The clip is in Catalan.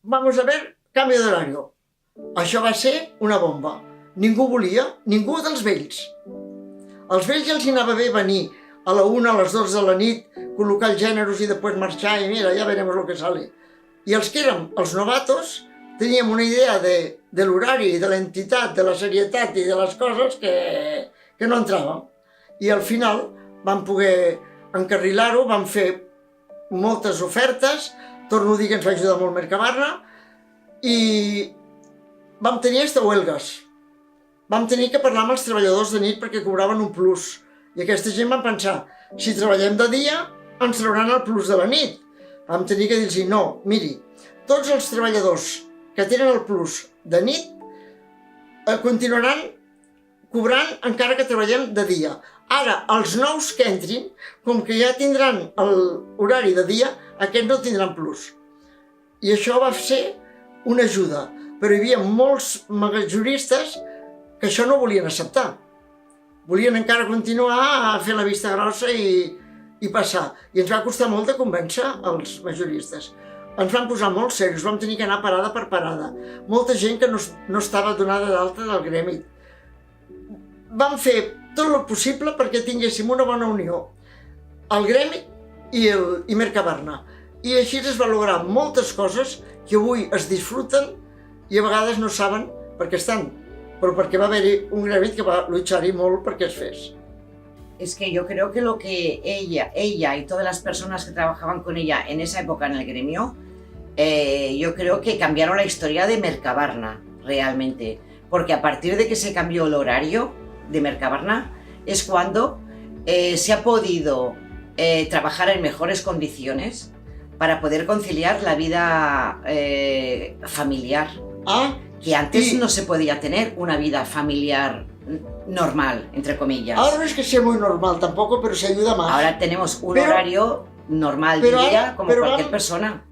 vamos a ver, canvi d'horari. Això va ser una bomba. Ningú volia, ningú dels vells. Als vells ja els anava bé venir a la 1, a les 2 de la nit, col·locar els gèneros i després marxar i mira, ja veremos lo que sale. I els que érem els novatos teníem una idea de l'horari, de l'entitat, de la serietat i de les coses que no entràvem. I al final vam poder encarrilar-ho, vam fer moltes ofertes, torno a dir que ens va ajudar molt Mercabarna, i vam tenir hasta huelgues. Vam tenir que parlar amb els treballadors de nit perquè cobraven un plus. I aquesta gent van pensar, si treballem de dia, ens trauran el plus de la nit. Vam tenir que dir-los, no, miri, tots els treballadors que tenen el plus de nit continuaran cobrant encara que treballem de dia. Ara, els nous que entrin, com que ja tindran l'horari de dia, aquests no tindran plus. I això va ser una ajuda, però hi havia molts majoristes que això no volien acceptar. Volien encara continuar a fer la vista grossa i passar. I ens va costar molt de convèncer els majoristes. Ens van posar molt serios, vam tenir que anar parada per parada. Molta gent que no estava donada d'alta del gremi. Vam fer tot el possible perquè tinguéssim una bona unió. El gremi i Mercabarna. I així es va lograr moltes coses que avui es disfruten i a vegades no saben per què estan, però perquè va haver-hi un gremi que va luchar-hi molt perquè es fes. Es que yo creo que lo que ella y todas las personas que trabajaban con ella en esa época en el gremio, yo creo que cambiaron la historia de Mercabarna, realmente. Porque a partir de que se cambió el horario de Mercabarna, es cuando se ha podido trabajar en mejores condiciones para poder conciliar la vida familiar. Que antes no se podía tener una vida familiar normal, entre comillas. Ahora no es que sea muy normal tampoco, pero se ayuda más. Ahora tenemos un horario normal de vida como cualquier persona.